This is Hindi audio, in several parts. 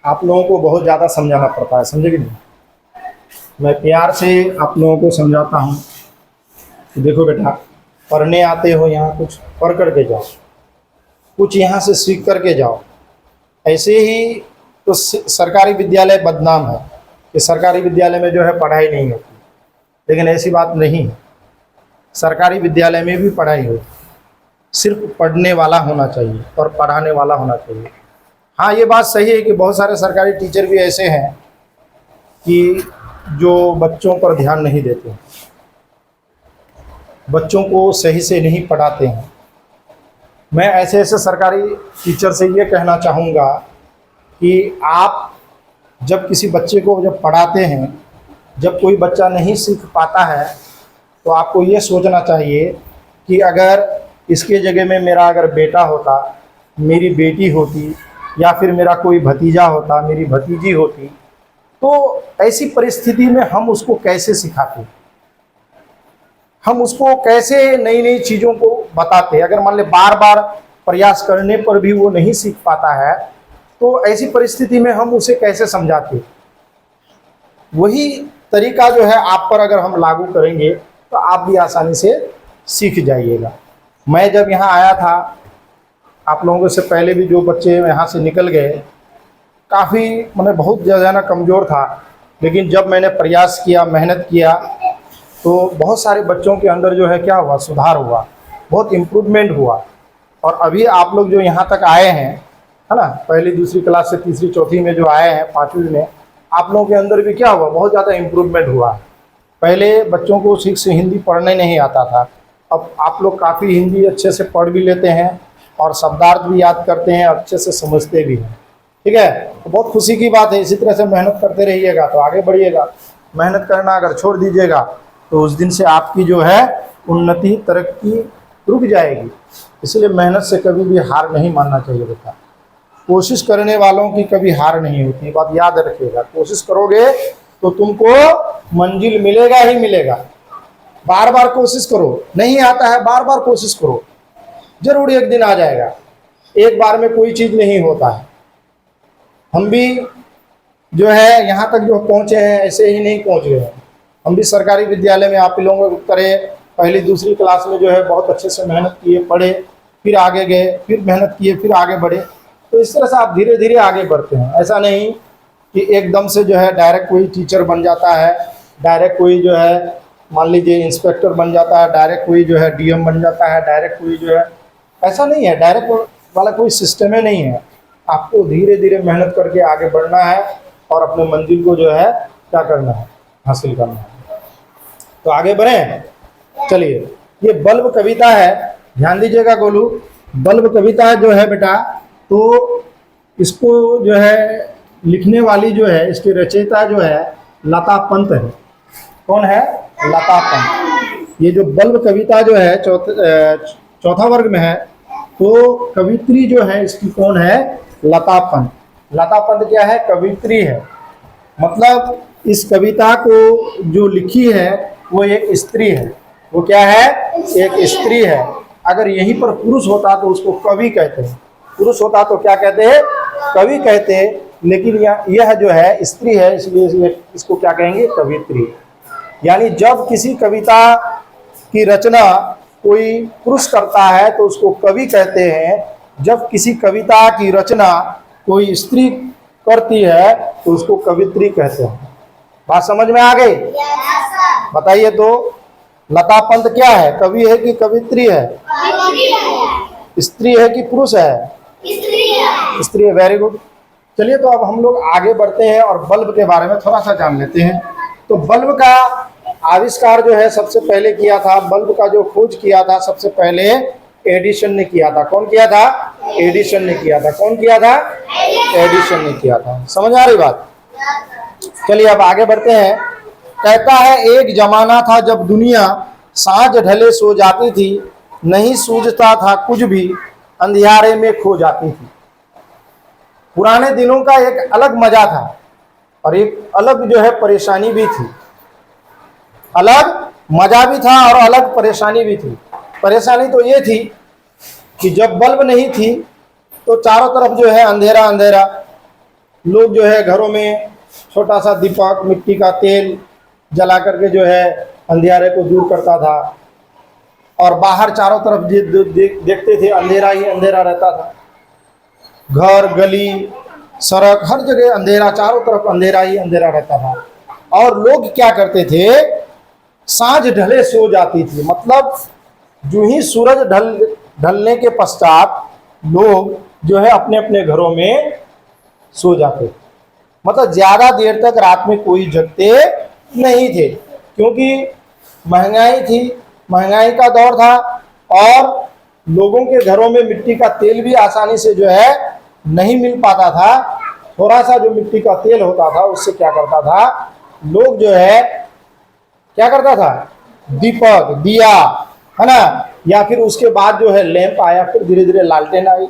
आप लोगों को बहुत ज़्यादा समझाना पड़ता है, समझे कि नहीं। मैं प्यार से आप लोगों को समझाता हूँ कि देखो बेटा, पढ़ने आते हो यहाँ कुछ पढ़ करके जाओ, कुछ यहाँ से सीख करके जाओ। ऐसे ही तो सरकारी विद्यालय बदनाम है कि सरकारी विद्यालय में जो है पढ़ाई नहीं होती, लेकिन ऐसी बात नहीं है। सरकारी विद्यालय में भी पढ़ाई होती, सिर्फ पढ़ने वाला होना चाहिए और पढ़ाने वाला होना चाहिए। हाँ, ये बात सही है कि बहुत सारे सरकारी टीचर भी ऐसे हैं कि जो बच्चों पर ध्यान नहीं देते, बच्चों को सही से नहीं पढ़ाते हैं। मैं ऐसे ऐसे सरकारी टीचर से ये कहना चाहूँगा कि आप जब किसी बच्चे को जब पढ़ाते हैं, जब कोई बच्चा नहीं सीख पाता है, तो आपको ये सोचना चाहिए कि अगर इसके जगह में मेरा अगर बेटा होता, मेरी बेटी होती, या फिर मेरा कोई भतीजा होता, मेरी भतीजी होती, तो ऐसी परिस्थिति में हम उसको कैसे सिखाते, हम उसको कैसे नई नई चीज़ों को बताते। अगर मान ले बार बार प्रयास करने पर भी वो नहीं सीख पाता है, तो ऐसी परिस्थिति में हम उसे कैसे समझाते। वही तरीका जो है आप पर अगर हम लागू करेंगे तो आप भी आसानी से सीख जाइएगा। मैं जब यहाँ आया था, आप लोगों से पहले भी जो बच्चे यहाँ से निकल गए, काफ़ी मैंने बहुत ज़्यादा ना कमज़ोर था, लेकिन जब मैंने प्रयास किया, मेहनत किया, तो बहुत सारे बच्चों के अंदर जो है क्या हुआ, सुधार हुआ, बहुत इम्प्रूवमेंट हुआ। और अभी आप लोग जो यहाँ तक आए हैं, है ना, पहली दूसरी क्लास से तीसरी चौथी में जो आए हैं, पाँचवीं में, आप लोगों के अंदर भी क्या हुआ, बहुत ज़्यादा इम्प्रूवमेंट हुआ। पहले बच्चों को ठीक से हिंदी पढ़ने नहीं आता था, अब आप लोग काफ़ी हिंदी अच्छे से पढ़ भी लेते हैं और शब्दार्थ भी याद करते हैं, अच्छे से समझते भी हैं। ठीक है, तो बहुत खुशी की बात है। इसी तरह से मेहनत करते रहिएगा तो आगे बढ़िएगा। मेहनत करना अगर छोड़ दीजिएगा तो उस दिन से आपकी जो है उन्नति, तरक्की रुक जाएगी। इसलिए मेहनत से कभी भी हार नहीं मानना चाहिए बेटा। कोशिश करने वालों की कभी हार नहीं होती, बात याद रखिएगा। कोशिश करोगे तो तुमको मंजिल मिलेगा ही मिलेगा। बार बार कोशिश करो, नहीं आता है बार बार कोशिश करो, जरूर एक दिन आ जाएगा। एक बार में कोई चीज़ नहीं होता है। हम भी जो है यहाँ तक जो पहुँचे हैं ऐसे ही नहीं पहुँच गए हैं। हम भी सरकारी विद्यालय में आप लोगों की तरह पहली दूसरी क्लास में जो है बहुत अच्छे से मेहनत किए, पढ़े, फिर आगे गए, फिर मेहनत किए, फिर आगे बढ़े। तो इस तरह से आप धीरे धीरे आगे बढ़ते हैं। ऐसा नहीं कि एकदम से जो है डायरेक्ट कोई टीचर बन जाता है, डायरेक्ट कोई जो है मान लीजिए इंस्पेक्टर बन जाता है, डायरेक्ट कोई जो है डीएम बन जाता है, डायरेक्ट कोई जो है, ऐसा नहीं है। डायरेक्ट वाला कोई सिस्टम ही नहीं है। आपको धीरे धीरे मेहनत करके आगे बढ़ना है और अपने मंजिल को जो है क्या करना है, हासिल करना है। तो आगे बढ़ें। चलिए, ये बल्ब कविता है, ध्यान दीजिएगा गोलू। बल्ब कविता जो है बेटा, तो इसको जो है लिखने वाली जो है, इसकी रचयिता जो है लता पंत है। कौन है? लता पंत। ये जो बल्ब कविता जो है चौथा वर्ग में है, तो कवित्री जो है इसकी कौन है? लता पंत। लता पंत क्या है? कवित्री है। मतलब इस कविता को जो लिखी है वो एक स्त्री है। वो क्या है? एक स्त्री है। अगर यहीं पर पुरुष होता तो उसको कवि कहते हैं, पुरुष होता तो क्या कहते हैं? कवि कहते हैं। लेकिन यह जो है स्त्री है, इसलिए इसको क्या कहेंगे? कवित्री। यानी जब किसी कविता की रचना कोई पुरुष करता है तो उसको कवि कहते हैं, जब किसी कविता की रचना कोई स्त्री करती है तो उसको कवित्री कहते हैं। बात समझ में आ गई? बताइए तो, लता पंत क्या है? कवि है कि कवित्री है? स्त्री है कि पुरुष है? स्त्री है। Very good. चलिए, तो अब हम लोग आगे बढ़ते हैं और बल्ब के बारे में थोड़ा सा जान लेते हैं। तो बल्ब का आविष्कार जो है सबसे पहले किया था, बल्ब का जो खोज किया था सबसे पहले एडिसन ने किया था। कौन किया था? एडिसन ने किया था। कौन किया था? एडिसन ने किया था। समझ आ रही बात? चलिए अब आगे बढ़ते हैं। कहता है एक जमाना था जब दुनिया साँझ ढले सो जाती थी, नहीं सूझता था कुछ भी, अंधियारे में खो जाती थी। पुराने दिनों का एक अलग मजा था और एक अलग जो है परेशानी भी थी। अलग मजा भी था और अलग परेशानी भी थी। परेशानी तो ये थी कि जब बल्ब नहीं थी तो चारों तरफ जो है अंधेरा अंधेरा, लोग जो है घरों में छोटा सा दीपक, मिट्टी का तेल जला करके जो है अंधियारे को दूर करता था, और बाहर चारों तरफ देखते थे अंधेरा ही अंधेरा रहता था। घर, गली, सड़क, हर जगह अंधेरा, चारों तरफ अंधेरा ही अंधेरा रहता था। और लोग क्या करते थे, सांझ ढले सो जाती थी, मतलब जो ही सूरज ढलने के पश्चात लोग जो है अपने अपने घरों में सो जाते थे। मतलब ज़्यादा देर तक रात में कोई जगते नहीं थे, क्योंकि महंगाई थी, महंगाई का दौर था, और लोगों के घरों में मिट्टी का तेल भी आसानी से जो है नहीं मिल पाता था। थोड़ा सा जो मिट्टी का तेल होता था उससे क्या करता था, लोग जो है क्या करता था, दीपक, दिया, है ना, या फिर उसके बाद जो है लैंप आया, फिर धीरे धीरे लालटेन आई।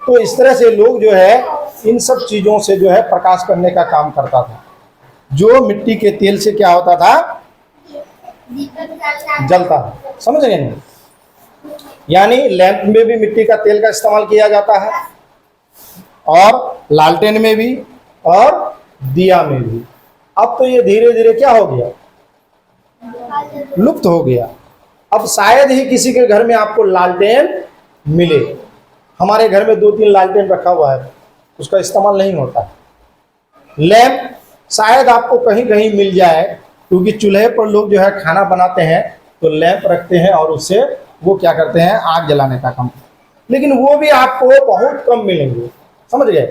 तो इस तरह से लोग जो है इन सब चीज़ों से जो है प्रकाश करने का काम करता था। जो मिट्टी के तेल से क्या होता था, जलता था। समझ गए नहीं? यानी लैंप में भी मिट्टी का तेल का इस्तेमाल किया जाता है, और लालटेन में भी, और दिया में भी। अब तो ये धीरे धीरे क्या हो गया, लुप्त हो गया। अब शायद ही किसी के घर में आपको लालटेन मिले। हमारे घर में 2-3 लालटेन रखा हुआ है, उसका इस्तेमाल नहीं होता है। लैंप शायद आपको कहीं कहीं मिल जाए, क्योंकि चूल्हे पर लोग जो है खाना बनाते हैं तो लैंप रखते हैं, और उससे वो क्या करते हैं, आग जलाने का काम। लेकिन वो भी आपको बहुत कम मिलेंगे। समझ गए?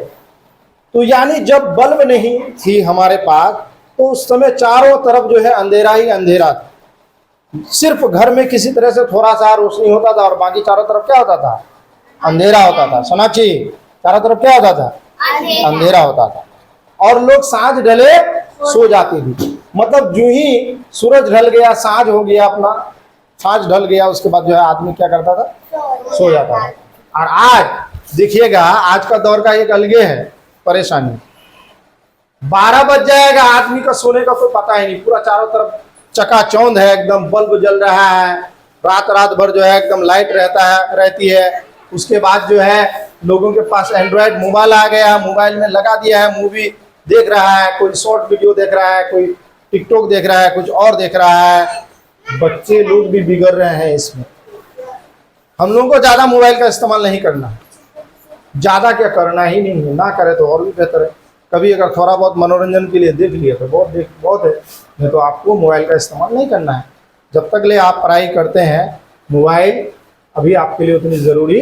तो यानी जब बल्ब नहीं थी हमारे पास, तो उस समय चारों तरफ जो है अंधेरा ही अंधेरा था। सिर्फ घर में किसी तरह से थोड़ा सा रोशनी होता था, और बाकी चारों तरफ क्या होता था, अंधेरा होता था। सोनाक्षी, चारों तरफ क्या होता था, अंधेरा होता था। और लोग सांझ ढले सो जाते थे। मतलब जो ही सूरज ढल गया, सांझ हो गया, अपना सांझ ढल गया, उसके बाद जो है आदमी क्या करता था, सो जाता था। और आज देखिएगा, आज का दौर का एक अलगे है परेशानी। 12 बज जाएगा, आदमी का सोने का कोई पता ही नहीं। पूरा चारों तरफ चकाचौंध है, एकदम बल्ब जल रहा है, रात भर जो है एकदम लाइट रहती है। उसके बाद जो है लोगों के पास एंड्रॉयड मोबाइल आ गया, मोबाइल में लगा दिया है, मूवी देख रहा है, कोई शॉर्ट वीडियो देख रहा है, कोई टिकटॉक देख रहा है, कुछ और देख रहा है। बच्चे लोग भी बिगड़ रहे हैं इसमें। हम लोगों को ज़्यादा मोबाइल का इस्तेमाल नहीं करना है, ज़्यादा क्या करना ही नहीं है, ना करे तो और भी बेहतर है। कभी अगर थोड़ा बहुत मनोरंजन के लिए देख लिया तो बहुत है, नहीं तो आपको मोबाइल का इस्तेमाल नहीं करना है। जब तक ले आप पढ़ाई करते हैं, मोबाइल अभी आपके लिए उतनी ज़रूरी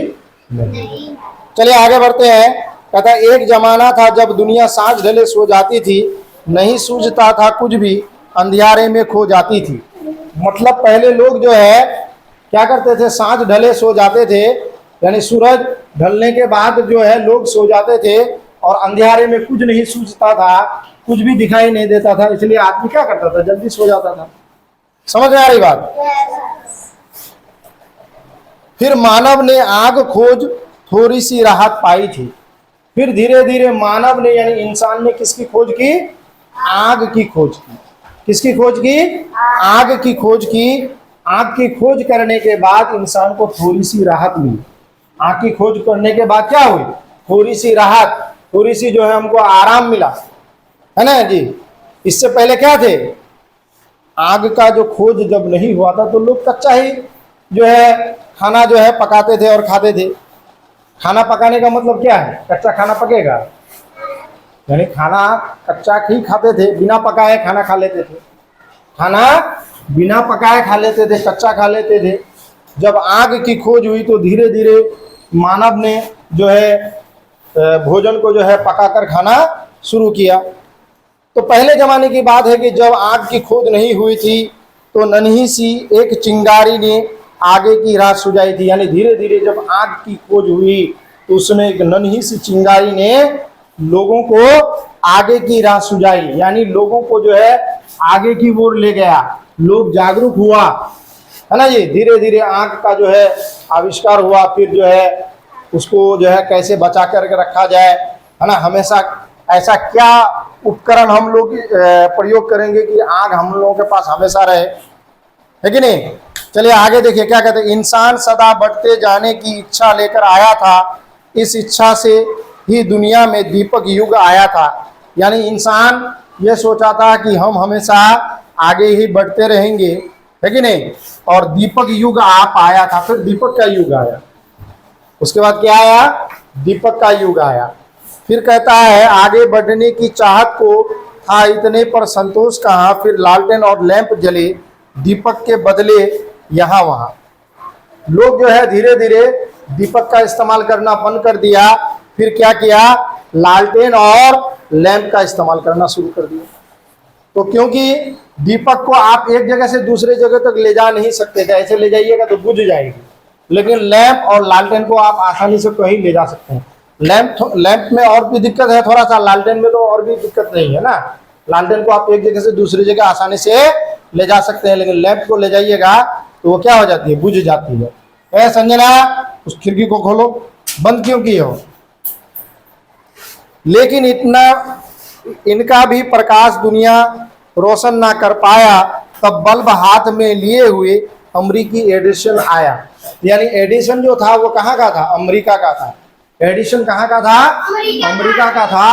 नहीं। चलिए आगे बढ़ते हैं। कहता है, एक जमाना था जब दुनिया सांझ ढले सो जाती थी, नहीं सूझता था कुछ भी, अंधियारे में खो जाती थी। मतलब पहले लोग जो है क्या करते थे, सांझ ढले सो जाते थे, यानी सूरज ढलने के बाद जो है लोग सो जाते थे, और अंधियारे में कुछ नहीं सूझता था, कुछ भी दिखाई नहीं देता था। इसलिए आदमी क्या करता था, जल्दी सो जाता था। समझ में आ रही बात? फिर मानव ने आग खोज थोड़ी सी राहत पाई थी। फिर धीरे धीरे मानव ने, यानी इंसान ने किसकी खोज की, आग की खोज की। किसकी खोज की, आग की खोज की। आग की खोज करने के बाद इंसान को थोड़ी सी राहत मिली। आग की खोज करने के बाद क्या हुई, थोड़ी सी राहत, थोड़ी सी जो है हमको आराम मिला, है ना जी। इससे पहले क्या थे, आग का जो खोज जब नहीं हुआ था तो लोग कच्चा ही जो है खाना जो है पकाते थे और खाते थे। खाना पकाने का मतलब क्या है, कच्चा खाना पकेगा, यानी खाना कच्चा ही खाते थे, बिना पकाए खाना खा लेते थे। खाना बिना पकाए खा लेते थे, कच्चा खा लेते थे। जब आग की खोज हुई तो धीरे धीरे मानव ने जो है भोजन को जो है पकाकर खाना शुरू किया। तो पहले ज़माने की बात है कि जब आग की खोज नहीं हुई थी तो नन्ही सी एक चिंगारी ने आगे की राह सुझाई थी। यानी धीरे धीरे जब आग की खोज हुई तो उसमें एक नन्ही सी चिंगारी ने लोगों को आगे की राह सुझाई, यानी लोगों को जो है आगे की ओर ले गया। लोग जागरूक हुआ, है ना जी। धीरे धीरे आग का जो है आविष्कार हुआ। फिर जो है उसको जो है कैसे बचा करके रखा जाए, है ना। हमेशा ऐसा क्या उपकरण हम लोग प्रयोग करेंगे कि आग हम लोगों के पास हमेशा रहे, है कि नहीं। चलिए आगे देखिए क्या कहते हैं। इंसान सदा बढ़ते जाने की इच्छा लेकर आया था। इस इच्छा से ही दुनिया में दीपक युग आया था। यानी इंसान ये सोचा था कि हम हमेशा आगे ही बढ़ते रहेंगे, है कि नहीं, और दीपक युग आप आया था। फिर दीपक का युग आया, उसके बाद क्या आया, दीपक का युग आया। फिर कहता है आगे बढ़ने की चाहत को था इतने पर संतोष कहाँ, फिर लालटेन और लैंप जले दीपक के बदले यहाँ वहाँ। लोग जो है धीरे धीरे दीपक का इस्तेमाल करना बंद कर दिया, फिर क्या किया, लालटेन और लैंप का इस्तेमाल करना शुरू कर दिया। तो क्योंकि दीपक को आप एक जगह से दूसरे जगह तक ले जा नहीं सकते थे, ऐसे ले जाइएगा तो बुझ जाएगी, लेकिन लैंप और लालटेन को आप आसानी से कहीं ले जा सकते हैं। लैंप में और भी दिक्कत है थोड़ा सा, लालटेन में तो और भी दिक्कत नहीं है ना। लालटेन को आप एक जगह से दूसरी जगह आसानी से ले जा सकते हैं, लेकिन लैंप को ले जाइएगा तो वो क्या हो जाती है, बुझ जाती है। ए संजना, उस खिड़की को खोलो, बंद क्यों किए हो। लेकिन इनका भी प्रकाश दुनिया रोशन ना कर पाया, तब बल्ब हाथ में लिए हुए अमेरिकी एडिसन आया। यानी एडिसन जो था वो कहाँ का था, अमेरिका का था। एडिसन कहाँ का था, अमेरिका का था।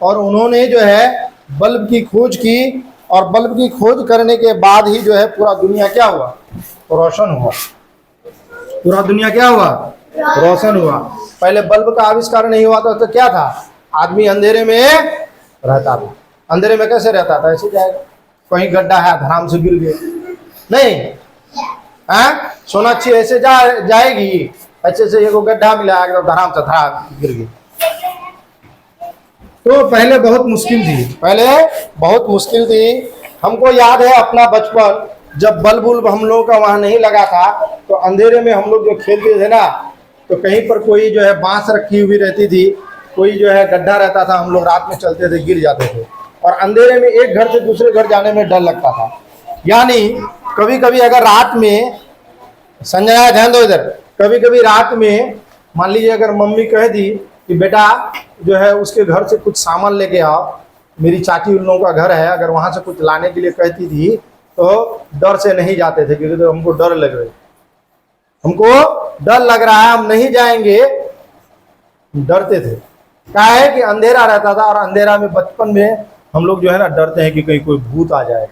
और उन्होंने जो है बल्ब की खोज की, और बल्ब की खोज करने के बाद ही जो है पूरा दुनिया क्या हुआ, रोशन हुआ। पूरा दुनिया क्या हुआ, रोशन हुआ। पहले बल्ब का आविष्कार नहीं हुआ था तो क्या था, आदमी अंधेरे में रहता था। अंधेरे में कैसे रहता था, ऐसे जाएगा, कहीं गड्ढा है धड़ाम से गिर गए, नहीं है, सोनाक्षी ऐसे जाएगी, अच्छे से एगो गड्ढा मिला एकदम धड़ाम से धड़ाम गिर गई। तो पहले बहुत मुश्किल थी, पहले बहुत मुश्किल थी। हमको याद है अपना बचपन, जब बल्ब उल्ब हम लोगों का वहां नहीं लगा था, तो अंधेरे में हम लोग जो खेलते थे ना, तो कहीं पर कोई जो है बांस रखी हुई रहती थी, कोई जो है गड्ढा रहता था, हम लोग रात में चलते थे, गिर जाते थे। और अंधेरे में एक घर से दूसरे घर जाने में डर लगता था। यानी कभी कभी अगर रात में, संजय ध्यान दो इधर, कभी कभी रात में मान लीजिए अगर मम्मी कह दी कि बेटा जो है उसके घर से कुछ सामान लेके आओ, मेरी चाची उन लोगों का घर है, अगर वहां से कुछ लाने के लिए कहती थी तो डर से नहीं जाते थे, क्योंकि तो हमको डर लग रही, हमको डर लग रहा है, हम नहीं जाएंगे, डरते थे। क्या है कि अंधेरा रहता था, और अंधेरा में बचपन में हम लोग जो है ना डरते हैं कि कहीं कोई भूत आ जाए,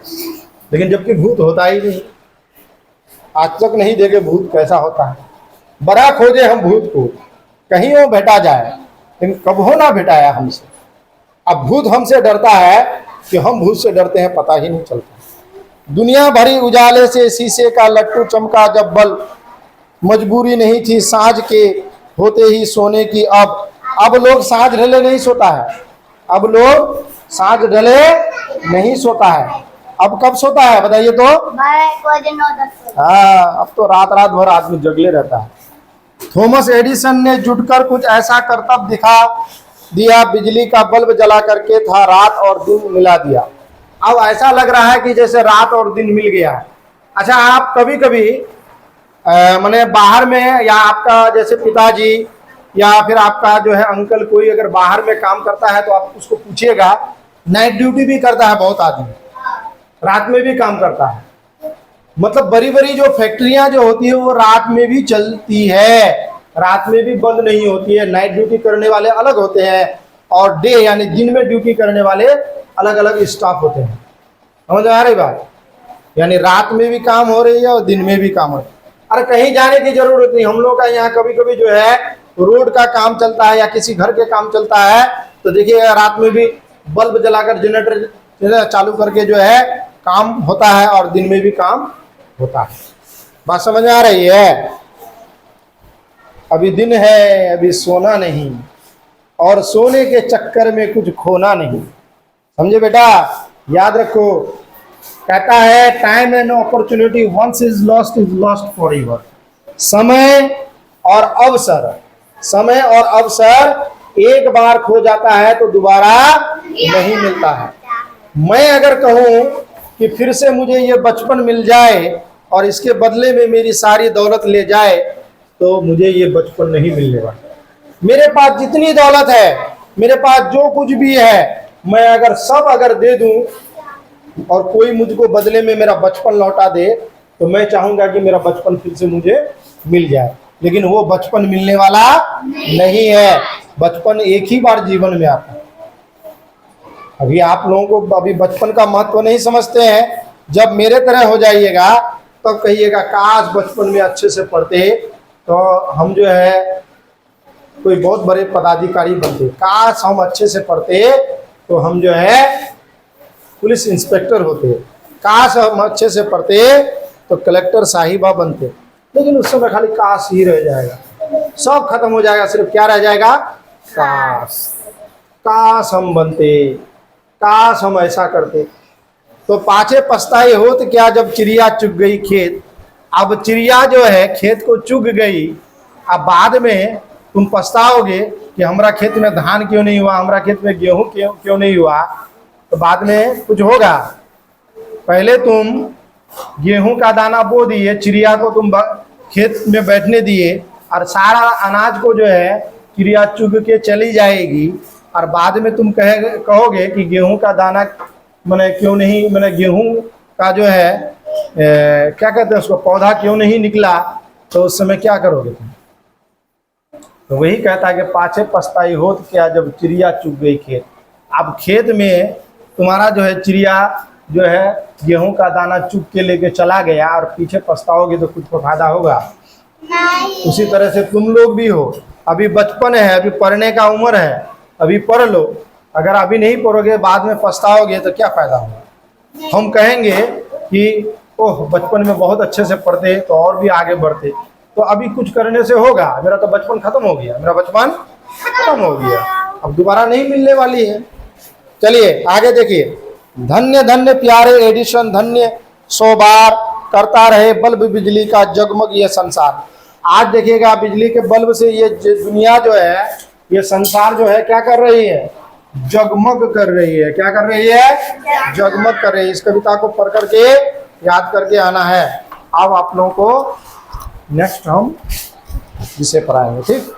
लेकिन जबकि भूत होता ही नहीं। आज तक नहीं देखे भूत कैसा होता है, बड़ा खोजे हम भूत को, कहीं वो भेटा जाए, लेकिन कब ना भेटाया हमसे। अब भूत हमसे डरता है कि हम भूत से डरते हैं, पता ही नहीं चलता। दुनिया भरी उजाले से शीशे का लट्टू चमका जब बल्ब, मजबूरी नहीं थी सांझ के होते ही सोने की। अब लोग सांझ ढले नहीं सोता है, अब लोग सांझ ढले नहीं सोता है। अब कब सोता है बताइए तो, हाँ, अब तो रात रात भर आदमी जगले रहता है। थॉमस एडिसन ने जुटकर कुछ ऐसा करतब दिखा दिया, बिजली का बल्ब जला करके था रात और दिन मिला दिया। अब ऐसा लग रहा है कि जैसे रात और दिन मिल गया है। अच्छा, आप कभी कभी माने बाहर में, या आपका जैसे पिताजी या फिर आपका जो है अंकल कोई अगर बाहर में काम करता है तो आप उसको पूछिएगा, नाइट ड्यूटी भी करता है बहुत आदमी, रात में भी काम करता है। मतलब बड़ी बड़ी जो फैक्ट्रियां जो होती है वो रात में भी चलती है, रात में भी बंद नहीं होती है। नाइट ड्यूटी करने वाले अलग होते हैं, और डे यानी दिन में ड्यूटी करने वाले अलग अलग स्टाफ होते हैं। समझ में आ रही बात, यानी रात में भी काम हो रही है और दिन में भी काम हो रही है। अरे कहीं जाने की जरूरत नहीं, हम लोग का यहाँ कभी कभी जो है रोड का काम चलता है या किसी घर के काम चलता है, तो देखिए रात में भी बल्ब जलाकर जनरेटर चालू करके जो है काम होता है, और दिन में भी काम होता है। बात समझ में आ रही है। अभी दिन है, अभी सोना नहीं, और सोने के चक्कर में कुछ खोना नहीं। समझे बेटा, याद रखो। कहता है time and opportunity once is lost forever. समय और अवसर, समय और अवसर एक बार खो जाता है तो दोबारा नहीं मिलता है। मैं अगर कहूं कि फिर से मुझे ये बचपन मिल जाए और इसके बदले में मेरी सारी दौलत ले जाए, तो मुझे ये बचपन नहीं मिलने वाला। मेरे पास जितनी दौलत है, मेरे पास जो कुछ भी है, मैं अगर सब अगर दे दूं और कोई मुझको बदले में मेरा बचपन लौटा दे, तो मैं चाहूंगा कि मेरा बचपन फिर से मुझे मिल जाए, लेकिन वो बचपन मिलने वाला नहीं है। बचपन एक ही बार जीवन में आता है। अभी आप लोगों को अभी बचपन का महत्व नहीं समझते हैं। जब मेरे तरह हो जाइएगा तब कहिएगा काश बचपन में अच्छे से पढ़ते तो हम जो है कोई बहुत बड़े पदाधिकारी बनते, काश हम अच्छे से पढ़ते तो हम जो है पुलिस इंस्पेक्टर होते, काश हम अच्छे से पढ़ते तो कलेक्टर साहिबा बनते। लेकिन उस समय खाली काश ही रह जाएगा, सब खत्म हो जाएगा, सिर्फ क्या रह जाएगा, काश। काश हम बनते, काश हम ऐसा करते। तो पाछे पछताए हो तो क्या, जब चिड़िया चुग गई खेत। अब चिड़िया जो है खेत को चुग गई, अब बाद में तुम पछताओगे कि हमारा खेत में धान क्यों नहीं हुआ, हमारा खेत में गेहूं क्यों नहीं हुआ। तो बाद में कुछ होगा। पहले तुम गेहूं का दाना बो दिए, चिड़िया को तुम खेत में बैठने दिए और सारा अनाज को जो है चिड़िया चुग के चली जाएगी, और बाद में तुम कहोगे कि गेहूं का दाना मैंने क्यों नहीं, मैंने गेहूं का जो है क्या कहते हैं उसको, पौधा क्यों नहीं निकला। तो उस समय क्या करोगे तुम। तो वही कहता है कि पाछे पछताई हो तो क्या, जब चिड़िया चुग गई खेत। अब खेत में तुम्हारा जो है चिड़िया जो है गेहूं का दाना चुग के लेके चला गया और पीछे पछताओगे तो कुछ तो फायदा होगा। उसी तरह से तुम लोग भी हो, अभी बचपन है, अभी पढ़ने का उम्र है, अभी पढ़ लो। अगर अभी नहीं पढ़ोगे बाद में पछताओगे तो क्या फायदा होगा। हम कहेंगे कि ओह बचपन में बहुत अच्छे से पढ़ते तो और भी आगे बढ़ते। तो अभी कुछ करने से होगा, मेरा तो बचपन खत्म हो गया, मेरा बचपन खत्म हो गया, अब दोबारा नहीं मिलने वाली है। चलिए आगे देखिए। धन्य धन्य प्यारे एडिसन, धन्य 100 बार करता रहे बल्ब बिजली का जगमग ये संसार। आज देखिएगा बिजली के बल्ब से ये दुनिया जो है, ये संसार जो है क्या कर रही है, जगमग कर रही है। क्या कर रही है, जगमग कर रही है। इस कविता को पढ़ करके याद करके आना है। अब आप लोगों को नेक्स्ट हम इसे पढ़ाएंगे, ठीक।